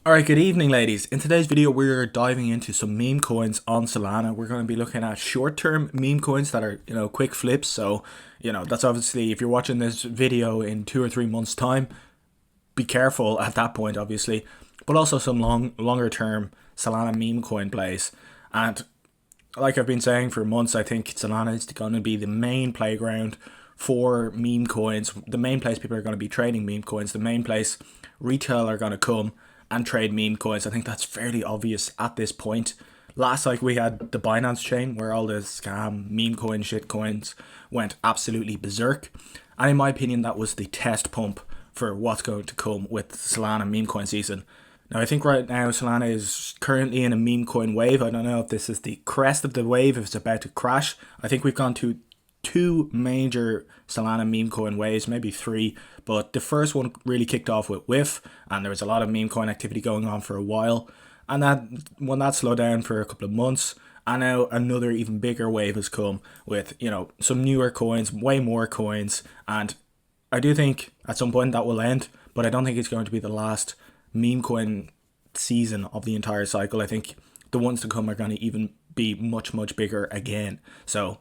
Alright, good evening ladies. In today's video we're diving into some meme coins on Solana. We're going to be looking at short-term meme coins that are, quick flips. So, that's obviously, if you're watching this video in 2 or 3 months time, be careful at that point obviously. But also some longer term Solana meme coin plays. And like I've been saying for months, I think Solana is going to be the main playground for meme coins. The main place people are going to be trading meme coins. The main place retail are going to come and trade meme coins. I think that's fairly obvious at this point. Last we had the Binance chain where all the scam meme coin shit coins went absolutely berserk, and in my opinion that was the test pump for what's going to come with Solana meme coin season. Now I think right now Solana is currently in a meme coin wave. I don't know if this is the crest of the wave, if it's about to crash. I think we've gone to 2 major Solana meme coin waves, maybe 3, but the first one really kicked off with WIF, and there was a lot of meme coin activity going on for a while, and that slowed down for a couple of months, and now another even bigger wave has come with, some newer coins, way more coins, and I do think at some point that will end, but I don't think it's going to be the last meme coin season of the entire cycle. I think the ones to come are going to even be much bigger again. So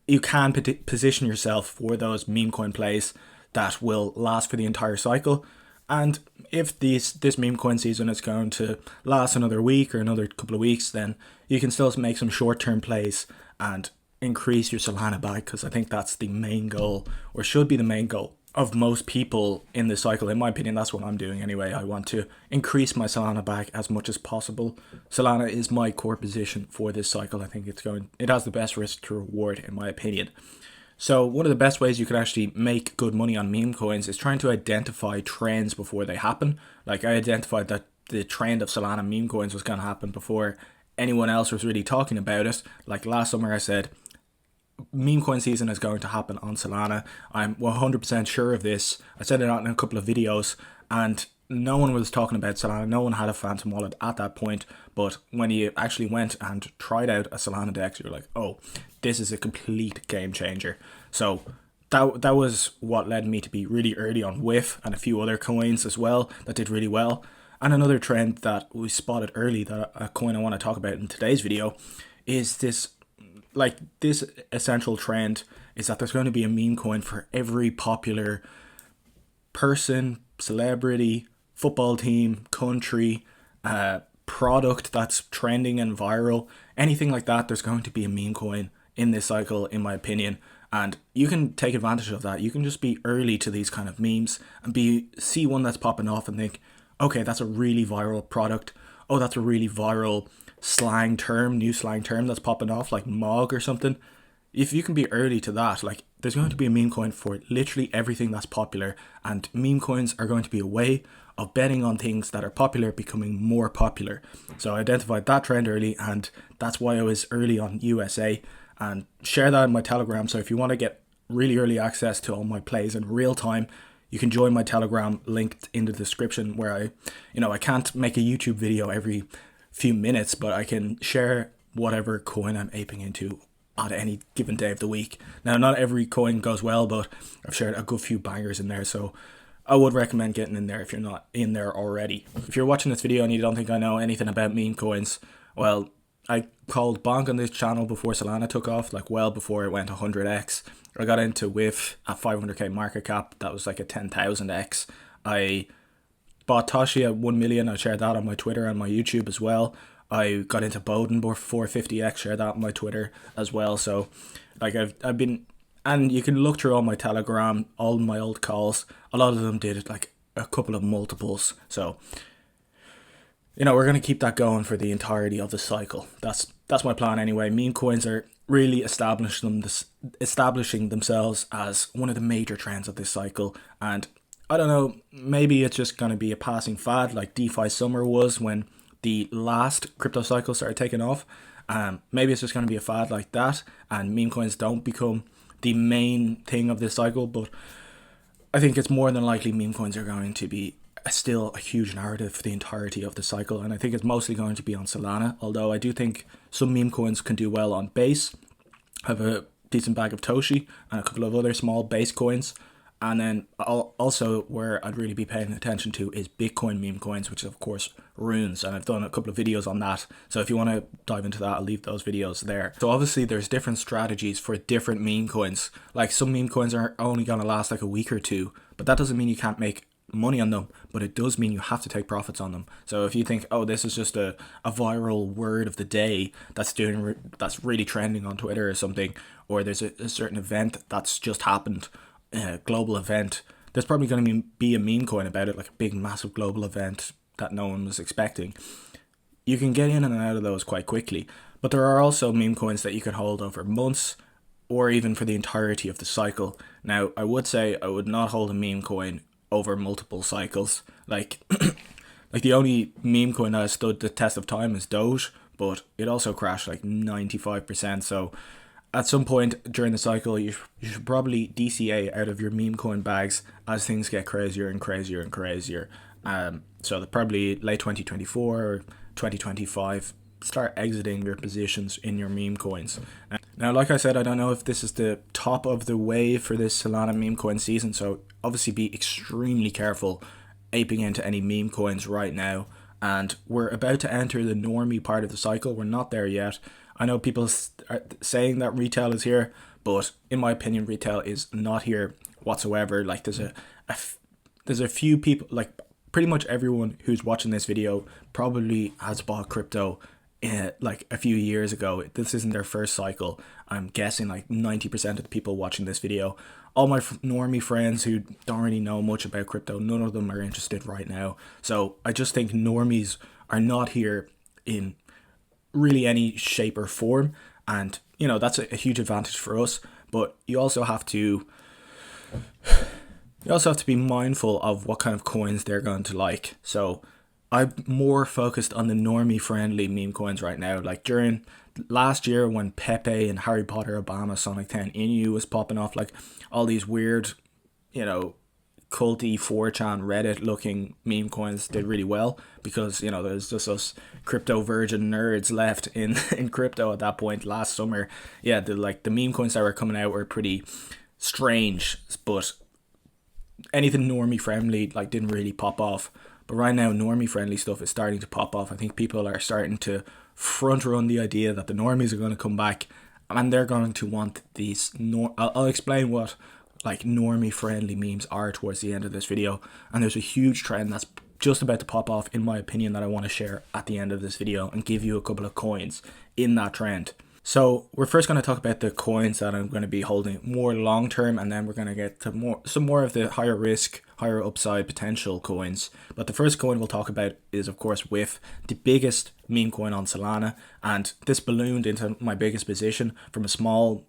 you can position yourself for those meme coin plays that will last for the entire cycle. And if this meme coin season is going to last another week or another couple of weeks, then you can still make some short-term plays and increase your Solana back, because I think that's the main goal, or should be the main goal of most people in this cycle. In my opinion, that's what I'm doing anyway. I want to increase my Solana back as much as possible. Solana is my core position for this cycle. I think it has the best risk to reward in my opinion. So one of the best ways you can actually make good money on meme coins is trying to identify trends before they happen. Like I identified that the trend of Solana meme coins was going to happen before anyone else was really talking about it. Like last summer I said, meme coin season is going to happen on Solana. I'm 100% sure of this. I said it out in a couple of videos, and no one was talking about Solana. No one had a Phantom wallet at that point. But when you actually went and tried out a Solana DEX, you're like, oh, this is a complete game changer. So that was what led me to be really early on WIF and a few other coins as well that did really well. And another trend that we spotted early, that a coin I want to talk about in today's video, is this essential trend is that there's going to be a meme coin for every popular person, celebrity, football team, country, product that's trending and viral, anything like that. There's going to be a meme coin in this cycle, in my opinion, and you can take advantage of that. You can just be early to these kind of memes and see one that's popping off and think, okay, that's a really viral product. Oh, that's a really viral new slang term that's popping off, like Mog or something. If you can be early to that, like there's going to be a meme coin for literally everything that's popular, and meme coins are going to be a way of betting on things that are popular becoming more popular. So I identified that trend early, and that's why I was early on USA, and share that in my Telegram. So if you want to get really early access to all my plays in real time, you can join my Telegram, linked in the description, where I can't make a YouTube video every few minutes, but I can share whatever coin I'm aping into on any given day of the week. Now, not every coin goes well, but I've shared a good few bangers in there, so I would recommend getting in there if you're not in there already. If you're watching this video and you don't think I know anything about meme coins, well, I called bonk on this channel before Solana took off, like well before it went 100x. I got into WIF at 500k market cap. That was like a 10,000x. I bought Toshi at 1 million. I shared that on my Twitter and my YouTube as well. I got into Bowden for 450x, shared that on my Twitter as well. So like I've been, and you can look through all my Telegram, all my old calls. A lot of them did like a couple of multiples. So we're going to keep that going for the entirety of the cycle. That's my plan anyway. Meme coins are really establishing themselves as one of the major trends of this cycle, and I don't know, maybe it's just going to be a passing fad like DeFi summer was when the last crypto cycle started taking off. Maybe it's just going to be a fad like that, and meme coins don't become the main thing of this cycle. But I think it's more than likely meme coins are going to be still a huge narrative for the entirety of the cycle, and I think it's mostly going to be on Solana, although I do think some meme coins can do well on Base. I have a decent bag of Toshi and a couple of other small Base coins, And then also where I'd really be paying attention to is Bitcoin meme coins, which is of course runes. And I've done a couple of videos on that. So if you want to dive into that, I'll leave those videos there. So obviously there's different strategies for different meme coins. Like some meme coins are only going to last like a week or two, but that doesn't mean you can't make money on them, but it does mean you have to take profits on them. So if you think, oh, this is just a viral word of the day that's really trending on Twitter or something, or there's a certain event that's just happened, a global event, there's probably going to be a meme coin about it, like a big massive global event that no one was expecting. You can get in and out of those quite quickly, but there are also meme coins that you can hold over months or even for the entirety of the cycle. Now, I would say I would not hold a meme coin over multiple cycles. Like the only meme coin that has stood the test of time is Doge, but it also crashed like 95%. So at some point during the cycle, you should probably DCA out of your meme coin bags as things get crazier and crazier and crazier. So probably late 2024 or 2025, start exiting your positions in your meme coins. Now, like I said, I don't know if this is the top of the wave for this Solana meme coin season, so obviously be extremely careful aping into any meme coins right now. And we're about to enter the normie part of the cycle. We're not there yet. I know people are saying that retail is here, but in my opinion, retail is not here whatsoever. Like there's a few people, like pretty much everyone who's watching this video probably has bought crypto like a few years ago. This isn't their first cycle. I'm guessing like 90% of the people watching this video, all my normie friends who don't really know much about crypto, none of them are interested right now. So I just think normies are not here in really any shape or form, and you know that's a huge advantage for us. But you also have to be mindful of what kind of coins they're going to like. So I'm more focused on the normie friendly meme coins right now. Like during last year when Pepe and Harry Potter, Obama, Sonic 10, Inu was popping off, like all these weird, you know, culty 4chan Reddit looking meme coins did really well because, you know, there's just us crypto virgin nerds left in crypto at that point last summer. Yeah, the meme coins that were coming out were pretty strange, but anything normie friendly like didn't really pop off. But right now, normie friendly stuff is starting to pop off. I think people are starting to front run the idea that the normies are going to come back and they're going to want these. I'll explain what like normie friendly memes are towards the end of this video. And there's a huge trend that's just about to pop off, in my opinion, that I want to share at the end of this video and give you a couple of coins in that trend. So we're first going to talk about the coins that I'm going to be holding more long term, and then we're going to get to some more of the higher risk, higher upside potential coins. But the first coin we'll talk about is of course WIF, the biggest meme coin on Solana, and this ballooned into my biggest position from a small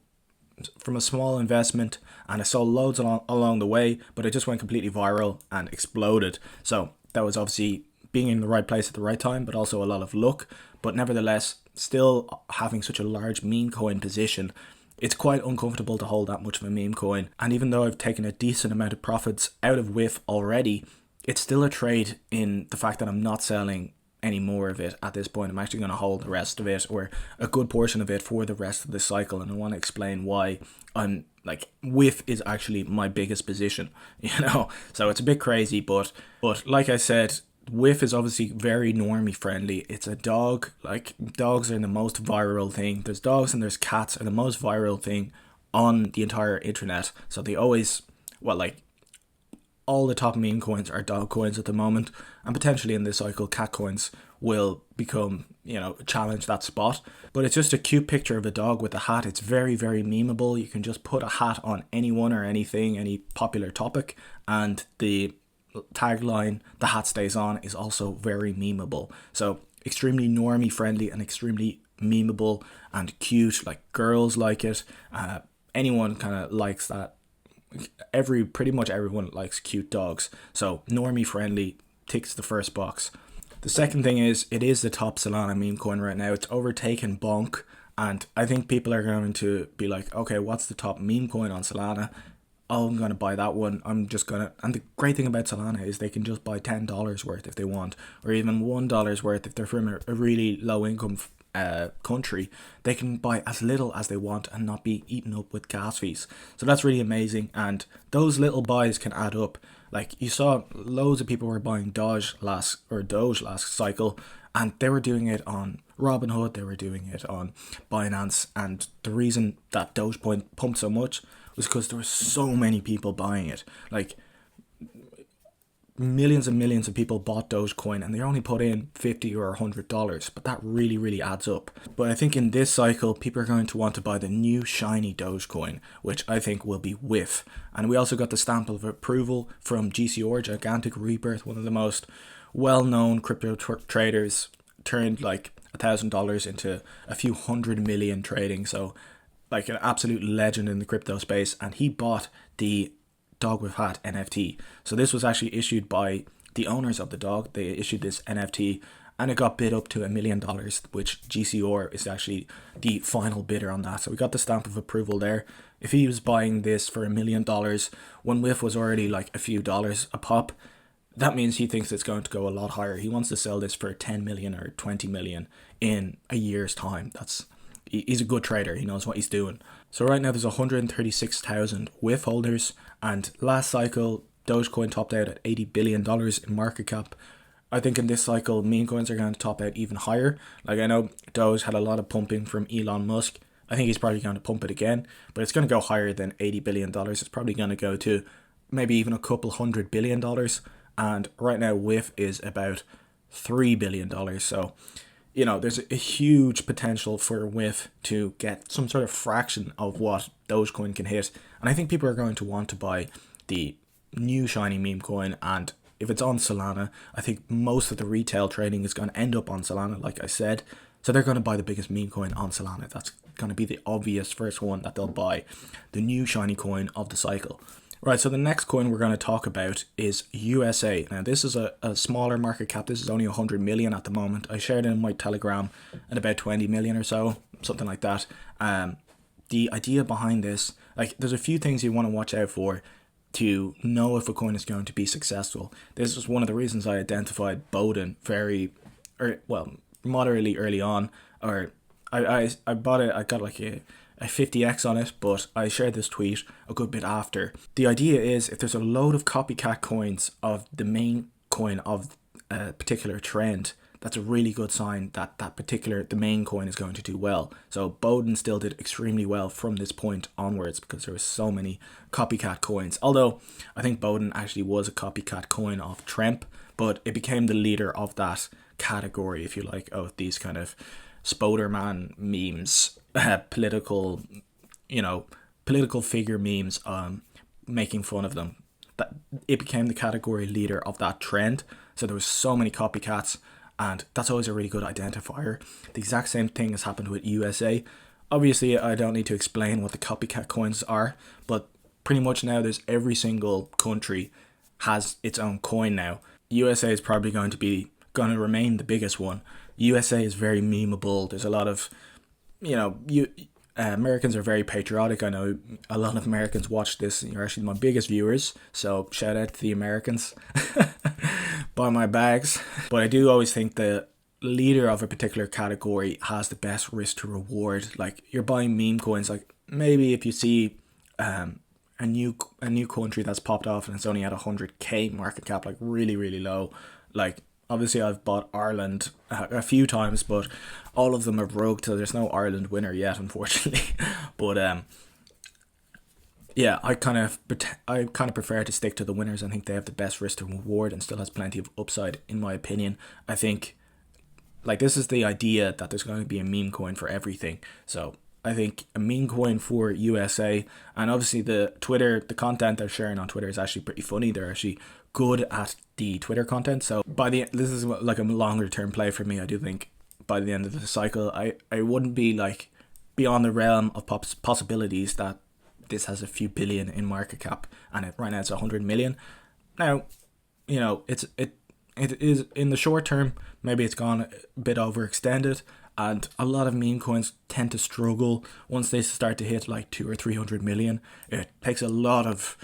investment, and I sold loads along the way, but it just went completely viral and exploded. So that was obviously being in the right place at the right time, but also a lot of luck. But nevertheless, still having such a large meme coin position, it's quite uncomfortable to hold that much of a meme coin. And even though I've taken a decent amount of profits out of WIF already, it's still a trade in the fact that I'm not selling any more of it at this point. I'm actually going to hold the rest of it, or a good portion of it, for the rest of the cycle, and I want to explain why I'm like WIF is actually my biggest position, you know. So it's a bit crazy, but like I said, WIF is obviously very normie friendly. It's a dog. Like dogs are the most viral thing. There's dogs and there's cats are the most viral thing on the entire internet. So they always, well, like all the top meme coins are dog coins at the moment, and potentially in this cycle cat coins will become, you know, challenge that spot. But it's just a cute picture of a dog with a hat. It's very, very memeable. You can just put a hat on anyone or anything, any popular topic, and the tagline "the hat stays on" is also very memeable. So extremely normie friendly and extremely memeable and cute. Like girls like it. Anyone kind of likes that. Pretty much everyone likes cute dogs. So normie friendly ticks the first box. The second thing is, it is the top Solana meme coin right now. It's overtaken Bonk, and I think people are going to be like, okay, what's the top meme coin on Solana? Oh, I'm going to buy that one. And the great thing about Solana is they can just buy $10 worth if they want, or even $1 worth if they're from a really low income country, they can buy as little as they want and not be eaten up with gas fees. So that's really amazing, and those little buys can add up. Like, you saw loads of people were buying Doge last cycle, and they were doing it on Robinhood, they were doing it on Binance, and the reason that Dogecoin pumped so much was because there were so many people buying it. Like, millions and millions of people bought Dogecoin, and they only put in $50 or $100, but that really adds up. But I think in this cycle, people are going to want to buy the new shiny Dogecoin, which I think will be WIF. And we also got the stamp of approval from GCR, Gigantic Rebirth, one of the most well-known crypto traders, turned like $1,000 into a few 100 million trading. So like an absolute legend in the crypto space, and he bought the Dog with Hat NFT. So this was actually issued by the owners of the dog. They issued this NFT, and it got bid up to $1 million, which GCR is actually the final bidder on that. So we got the stamp of approval there. If he was buying this for $1 million when WIF was already like a few dollars a pop, that means he thinks it's going to go a lot higher. He wants to sell this for 10 million or 20 million in a year's time. He's a good trader. He knows what he's doing. So right now there's 136,000 WIF holders, and last cycle Dogecoin topped out at $80 billion in market cap. I think in this cycle meme coins are going to top out even higher. Like, I know Doge had a lot of pumping from Elon Musk. I think he's probably going to pump it again, but it's going to go higher than $80 billion. It's probably going to go to maybe even a couple $100 billion. And right now WIF is about $3 billion. So, you know, there's a huge potential for WIF to get some sort of fraction of what Dogecoin can hit. And I think people are going to want to buy the new shiny meme coin. And if it's on Solana, I think most of the retail trading is going to end up on Solana, like I said. So they're going to buy the biggest meme coin on Solana. That's going to be the obvious first one that they'll buy, the new shiny coin of the cycle. Right, so the next coin we're going to talk about is USA. Now, this is a smaller market cap. This is only 100 million at the moment. I shared it in my Telegram at about 20 million or so, something like that. The idea behind this, like, there's a few things you want to watch out for to know if a coin is going to be successful. This was one of the reasons I identified Bowden moderately early on. Or I bought it, I got like a 50x on it, but I shared this tweet a good bit after. The idea is, if there's a load of copycat coins of the main coin of a particular trend, that's a really good sign that the main coin is going to do well. So Bowden still did extremely well from this point onwards because there were so many copycat coins. Although I think Bowden actually was a copycat coin of Trump, but it became the leader of that category, if you like, of these kind of Spoderman memes, political figure memes, making fun of them. That it became the category leader of that trend. So there was so many copycats, and that's always a really good identifier. The exact same thing has happened with USA. Obviously, I don't need to explain what the copycat coins are, but pretty much now there's every single country has its own coin now. USA is probably going to remain the biggest one. USA is very memeable. There's a lot of, Americans are very patriotic. I know a lot of Americans watch this. You're actually my biggest viewers, so shout out to the Americans. Buy my bags. But I do always think the leader of a particular category has the best risk to reward. Like, you're buying meme coins, like maybe if you see a new country that's popped off and it's only at 100k market cap, like really low. Like, obviously I've bought Ireland a few times, but all of them are broke, so there's no Ireland winner yet, unfortunately. But I kind of prefer to stick to the winners. I think they have the best risk to reward and still has plenty of upside, in my opinion. I think, like, this is the idea that there's going to be a meme coin for everything. So I think a meme coin for USA, and obviously the content they're sharing on Twitter is actually pretty funny. They're actually good at the Twitter content. So this is like a longer term play for me. I do think by the end of the cycle, I wouldn't be like beyond the realm of possibilities that this has a few billion in market cap, and right now it's 100 million. Now, it is in the short term, maybe it's gone a bit overextended, and a lot of meme coins tend to struggle once they start to hit like 200 or 300 million. It takes a lot of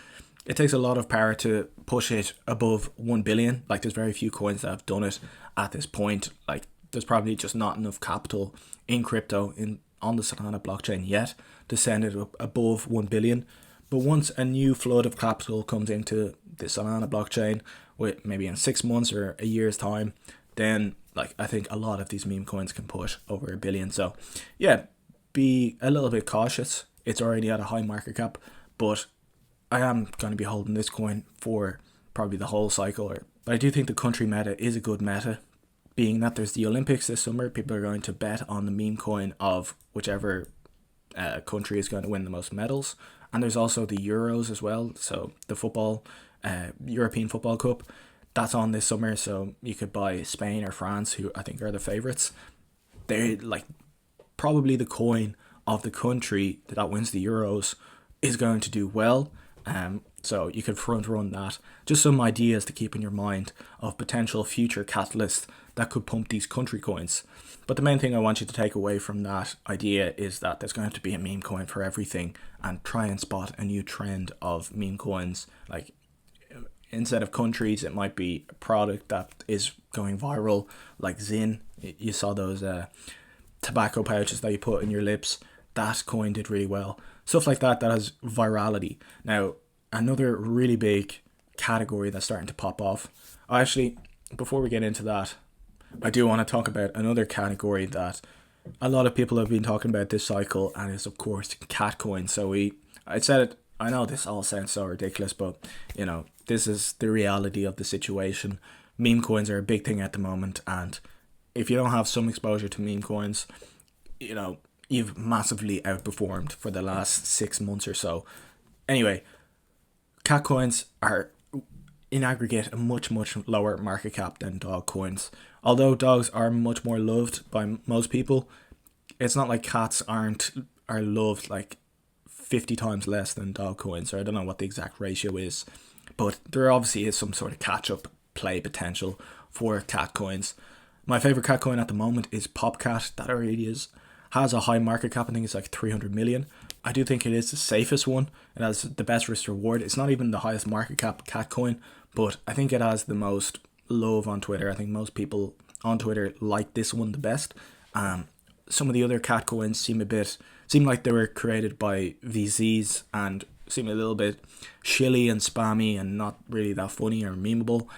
power to push it above 1 billion. Like, there's very few coins that have done it at this point. Like, there's probably just not enough capital in crypto on the Solana blockchain yet to send it up above 1 billion. But once a new flood of capital comes into the Solana blockchain, with maybe in 6 months or a year's time, then like I think a lot of these meme coins can push over 1 billion. So yeah, be a little bit cautious. It's already at a high market cap, but I am going to be holding this coin for probably the whole cycle. But I do think the country meta is a good meta, being that there's the Olympics this summer. People are going to bet on the meme coin of whichever country is going to win the most medals. And there's also the Euros as well. So the football, European Football Cup, that's on this summer. So you could buy Spain or France, who I think are the favourites. They're like probably the coin of the country that wins the Euros is going to do well. So you could front run that. Just some ideas to keep in your mind of potential future catalysts that could pump these country coins. But the main thing I want you to take away from that idea is that there's going to be a meme coin for everything, and try and spot a new trend of meme coins. Like instead of countries, it might be a product that is going viral, like Zyn. You saw those tobacco pouches that you put in your lips. That coin did really well. Stuff like that has virality. Now, another really big category that's starting to pop off. Actually, before we get into that, I do want to talk about another category that a lot of people have been talking about this cycle, and is of course cat coins. So I said it, I know this all sounds so ridiculous, but you know, this is the reality of the situation. Meme coins are a big thing at the moment, and if you don't have some exposure to meme coins, you know, you've massively outperformed for the last 6 months or so. Anyway, cat coins are in aggregate a much lower market cap than dog coins. Although dogs are much more loved by most people, it's not like cats are loved like 50 times less than dog coins, or I don't know what the exact ratio is, but there obviously is some sort of catch-up play potential for cat coins. My favorite cat coin at the moment is popcat. That already has a high market cap. I think it's like 300 million. I do think it is the safest one. It has the best risk reward. It's not even the highest market cap cat coin, but I think it has the most love on Twitter. I think most people on Twitter like this one the best. Some of the other cat coins seem like they were created by VCs and seem a little bit shilly and spammy and not really that funny or memeable.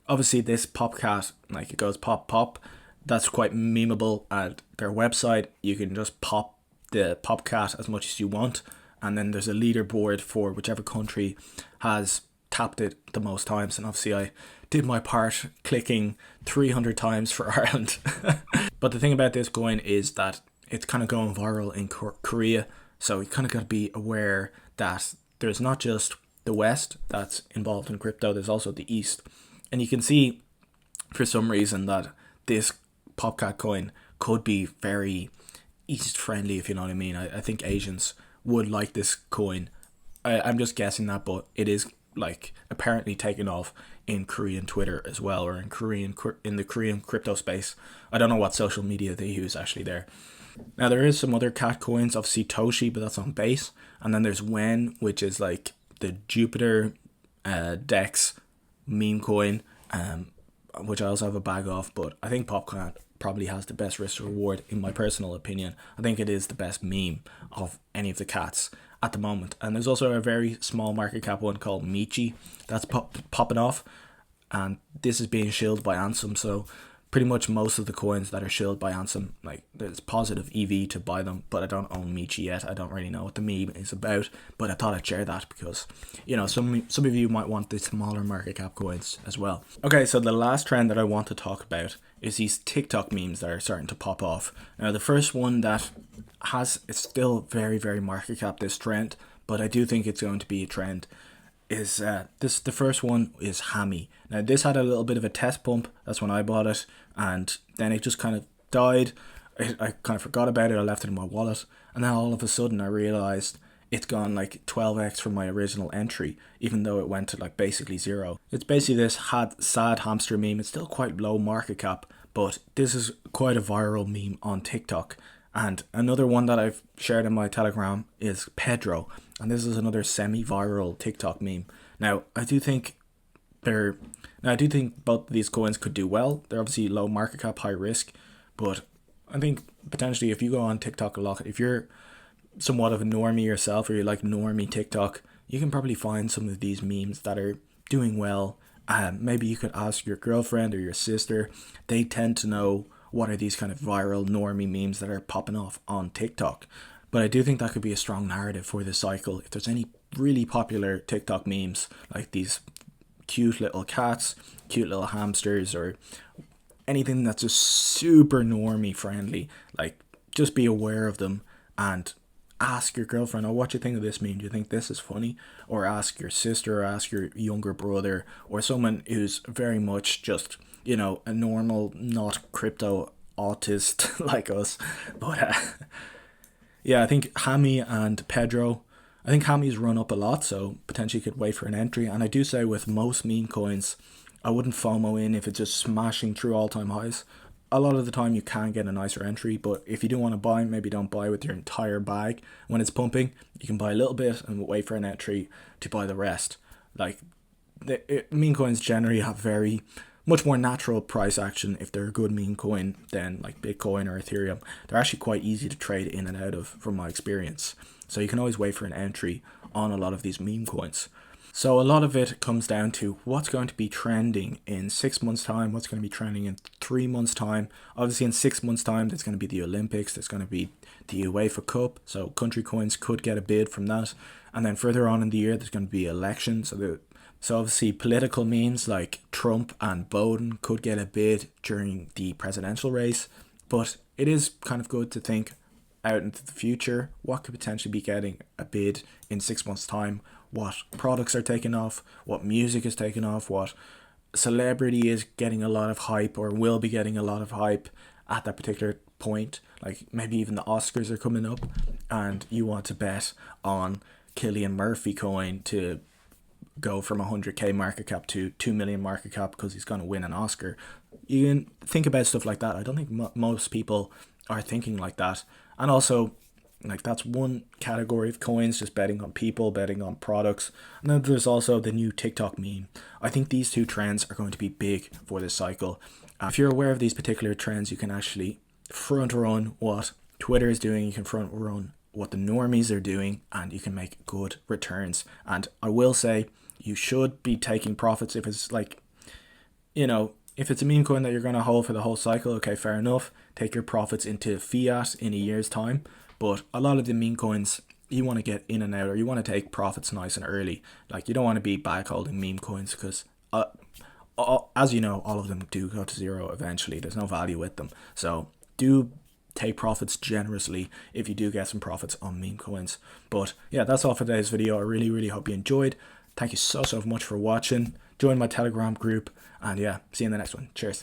Obviously this popcat, like it goes pop, that's quite memeable. At their website, you can just pop the popcat as much as you want, and then there's a leaderboard for whichever country has tapped it the most times. And obviously I did my part clicking 300 times for Ireland. But the thing about this coin is that it's kind of going viral in Korea, so you kind of got to be aware that there's not just the West that's involved in crypto, there's also the East. And you can see for some reason that this popcat coin could be very East friendly, if you know what I mean. I think Asians would like this coin. I'm just guessing that, but it is like apparently taken off in Korean Twitter as well, or in the Korean crypto space. I don't know what social media they use actually there. Now there is some other cat coins of Satoshi, but that's on base. And then there's Wen, which is like the Jupiter Dex meme coin, which I also have a bag of. But I think popcat probably has the best risk reward in my personal opinion. I think it is the best meme of any of the cats at the moment. And there's also a very small market cap one called Michi that's popping off, and this is being shilled by Ansem. So pretty much most of the coins that are shilled by Ansem, like there's positive EV to buy them, but I don't own Michi yet. I don't really know what the meme is about, but I thought I'd share that because, you know, some of you might want the smaller market cap coins as well. Okay, so the last trend that I want to talk about is these TikTok memes that are starting to pop off. Now the first one that it's still very market cap, this trend, but I do think it's going to be a trend, is the first one is HAMMY. Now this had a little bit of a test pump. That's when I bought it, and then it just kind of died. I kind of forgot about it. I left it in my wallet, and then all of a sudden I realized it's gone like 12x from my original entry, even though it went to like basically zero. It's basically this sad hamster meme. It's still quite low market cap, but this is quite a viral meme on TikTok. And another one that I've shared in my Telegram is PEDRO, and this is another semi-viral TikTok meme. Now I do think both of these coins could do well. They're obviously low market cap, high risk, But I think potentially if you go on TikTok a lot, if you're somewhat of a normie yourself, or you like normie TikTok, you can probably find some of these memes that are doing well. Maybe you could ask your girlfriend or your sister. They tend to know what are these kind of viral normie memes that are popping off on TikTok. But I do think that could be a strong narrative for this cycle. If there's any really popular TikTok memes, like these cute little cats, cute little hamsters, or anything that's just super normie friendly, like just be aware of them and ask your girlfriend, oh, what do you think of this meme? Do you think this is funny? Or ask your sister, or ask your younger brother, or someone who's very much just, you know, a normal, not crypto autist like us. But yeah, I think HAMMY and PEDRO, I think HAMMY's run up a lot, so potentially could wait for an entry. And I do say with most meme coins, I wouldn't FOMO in if it's just smashing through all-time highs. A lot of the time you can get a nicer entry, but if you do want to buy, maybe don't buy with your entire bag when it's pumping. You can buy a little bit and wait for an entry to buy the rest. Like, meme coins generally have very much more natural price action if they're a good meme coin than like Bitcoin or Ethereum. They're actually quite easy to trade in and out of from my experience. So you can always wait for an entry on a lot of these meme coins. So a lot of it comes down to what's going to be trending in 6 months' time, what's going to be trending in 3 months' time. Obviously in 6 months' time, there's going to be the Olympics, there's going to be the UEFA Cup, so country coins could get a bid from that. And then further on in the year, there's going to be elections. So obviously political memes like Trump and Biden could get a bid during the presidential race. But it is kind of good to think out into the future, what could potentially be getting a bid in 6 months' time, what products are taking off, what music is taking off, what celebrity is getting a lot of hype or will be getting a lot of hype at that particular point. Like maybe even the Oscars are coming up and you want to bet on Cillian Murphy coin to go from 100k market cap to 2 million market cap because he's going to win an Oscar. You can think about stuff like that. I don't think most people are thinking like that. And also, like, that's one category of coins, just betting on people, betting on products. And then there's also the new TikTok meme. I think these two trends are going to be big for this cycle. If you're aware of these particular trends, you can actually front run what Twitter is doing, you can front run what the normies are doing, and you can make good returns. And I will say, you should be taking profits if it's like, you know, if it's a meme coin that you're going to hold for the whole cycle, okay, fair enough. Take your profits into fiat in a year's time. But a lot of the meme coins, you want to get in and out, or you want to take profits nice and early. Like, you don't want to be back holding meme coins because, as you know, all of them do go to zero eventually. There's no value with them. So do take profits generously if you do get some profits on meme coins. But yeah, that's all for today's video. I really hope you enjoyed. Thank you so much for watching. Join my Telegram group. And yeah, see you in the next one. Cheers.